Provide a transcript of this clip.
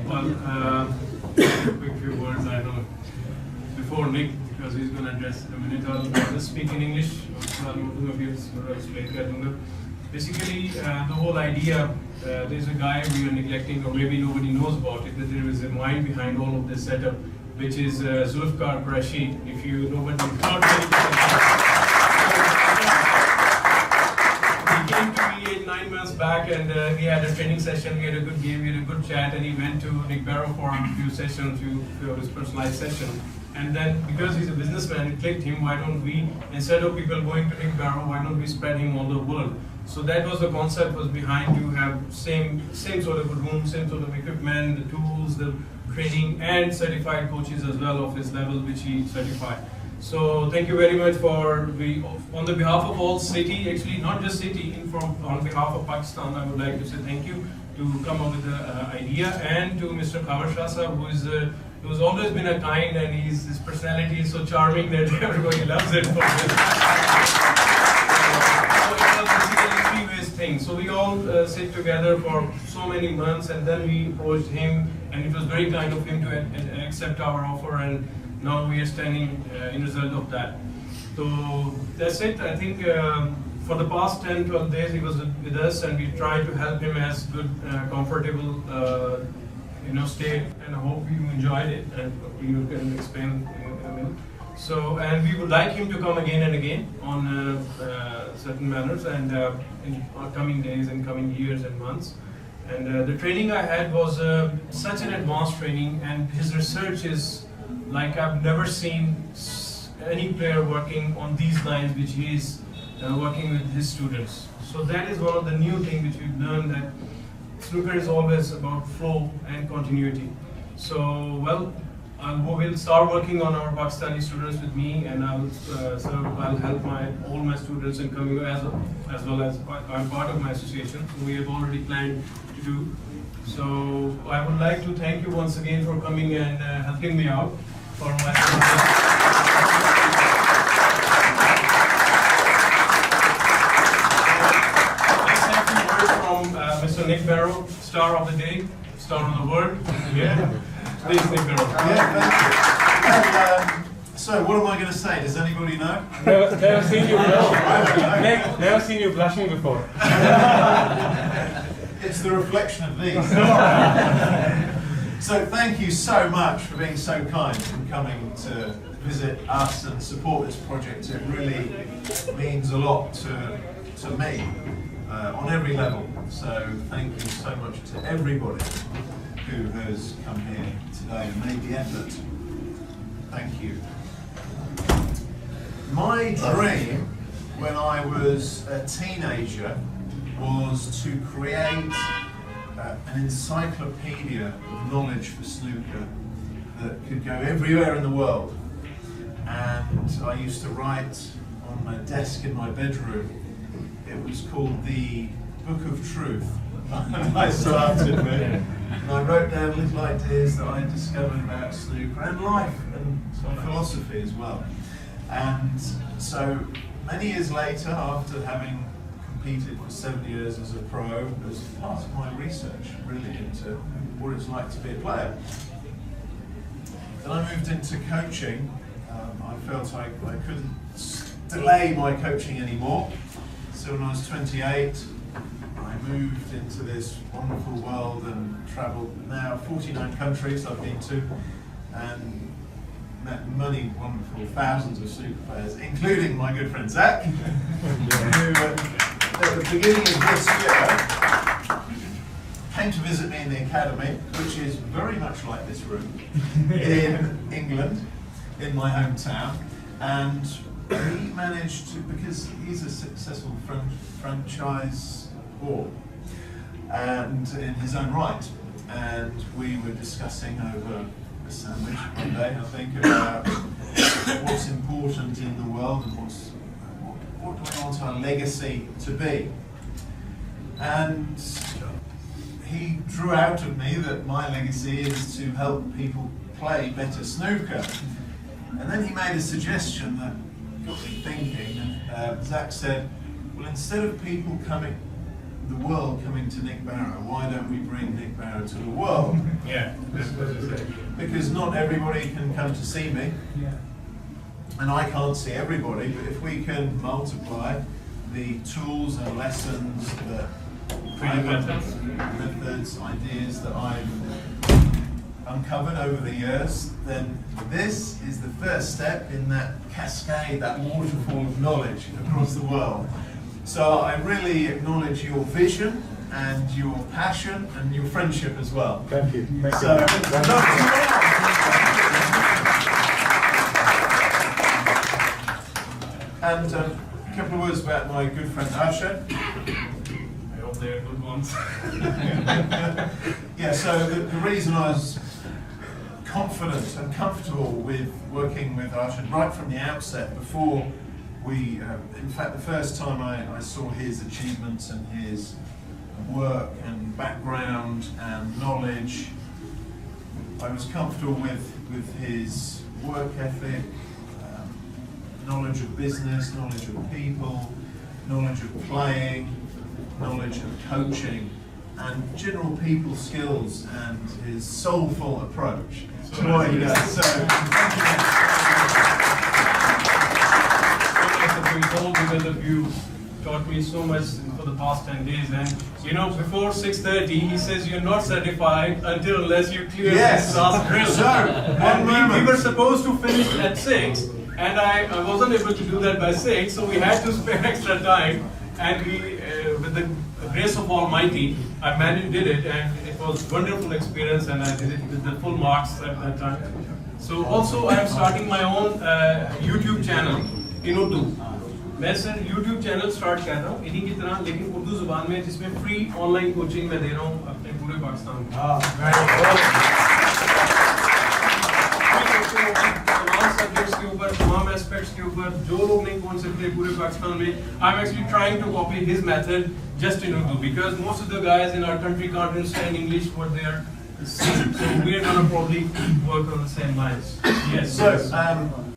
Quick few words. I know before Nick, because he's going to address in a minute. I'll just speak in English. Basically, the whole idea, there's a guy we are neglecting, or maybe nobody knows about it, that there is a mind behind all of this setup, which is Zulfikar Qureshi. If you know what he came to me 9 months back, and we had a training session, we had a good game, we had a good chat, and he went to Nic Barrow for a few sessions, few of his personalized sessions. And then, because he's a businessman, it clicked him, why don't we, instead of people going to Nic Barrow, why don't we spread him all the world? So that was the concept, was behind, to have same sort of a room, same sort of equipment, the tools, the training, and certified coaches as well of his level, which he certified. So thank you very much for, on the behalf of all City, actually not just City, on behalf of Pakistan, I would like to say thank you to come up with the idea, and to Mr. Khabar Shah, who's always been a kind, and his personality is so charming that everybody loves it. So we all sit together for so many months, and then we approached him, and it was very kind of him to accept our offer, and now we are standing in result of that. So that's it. I think for the past 10-12 days he was with us, and we tried to help him as good, comfortable, stay, and I hope you enjoyed it, and you can explain in a minute. So, and we would like him to come again and again on certain manners, and in coming days and coming years and months. And the training I had was such an advanced training, and his research is like I've never seen any player working on these lines, which he is working with his students. So that is one of the new things which we've learned, that snooker is always about flow and continuity. So, well, we'll start working on our Pakistani students with me, and I'll help all my students in coming as well as I'm part of my association. So we have already planned to do. So I would like to thank you once again for coming and helping me out for my from Mr. Nic Barrow, star of the day, star of the world. Yeah. Please, Nic Barrow. Yeah, so what am I going to say? Does anybody know? Never seen you blushing. Nick, never seen you blushing before. It's the reflection of these. So thank you so much for being so kind and coming to visit us and support this project. It really means a lot to me on every level. So thank you so much to everybody who has come here today and made the effort. Thank you. My dream when I was a teenager was to create an encyclopedia of knowledge for snooker that could go everywhere in the world. And I used to write on my desk in my bedroom. It was called the Book of Truth. I started with, and I wrote down little ideas that I discovered about snooker and life and philosophy as well. And so many years later, after having competed for 7 years as a pro, as part of my research really into what it's like to be a player, then I moved into coaching. I felt I couldn't delay my coaching anymore. So when I was 28, I moved into this wonderful world and travelled now 49 countries I've been to, and met many wonderful thousands of snooker players, including my good friend Zach, who at the beginning of this year came to visit me in the academy, which is very much like this room, in England, in my hometown, and he managed to, because he's a successful franchise board, and in his own right, and we were discussing over a sandwich one day, I think, about what's important in the world and what do we want our legacy to be. And he drew out of me that my legacy is to help people play better snooker. And then he made a suggestion that got me thinking. Zach said, well, instead of people coming, the world coming to Nic Barrow. Why don't we bring Nic Barrow to the world? Yeah, that's what you say. Because not everybody can come to see me, and I can't see everybody, but if we can multiply the tools and lessons that methods, ideas that I've uncovered over the years, then this is the first step in that cascade, that waterfall of knowledge across the world. So I really acknowledge your vision and your passion and your friendship as well. Thank you. Thank So, you. and a couple of words about my good friend Arshad. I hope they're good ones. Yeah, so the reason I was confident and comfortable with working with Arshad right from the outset, before we, in fact, the first time I saw his achievements and his work and background and knowledge, I was comfortable with his work ethic, knowledge of business, knowledge of people, knowledge of playing, knowledge of coaching, and general people skills, and his soulful approach to what he does. So, thank you. Because of you taught me so much for the past 10 days, and you know, before 6:30 he says you're not certified unless you clear this last drill. So, And we were supposed to finish at 6, and I wasn't able to do that by 6, so we had to spare extra time, and we, with the grace of Almighty, I did it, and it was a wonderful experience, and I did it with the full marks at that time. So also I am starting my own YouTube channel in Urdu. मैं sir YouTube channel start कर रहा हूँ इन्हीं की तरह, लेकिन उर्दू जुबान में, जिसमें फ्री ऑनलाइन कोचिंग मैं दे रहा हूँ अपने पूरे पाकिस्तान में। तमाम सब्जेक्ट्स के ऊपर, तमाम एस्पेक्ट्स के ऊपर, जो लोग नहीं पहुँच सकते पूरे पाकिस्तान में, I'm actually trying to copy his method just in Urdu, because most of the guys in our country can't understand English what they are saying. So we are gonna probably work on the same lines. Yes. So,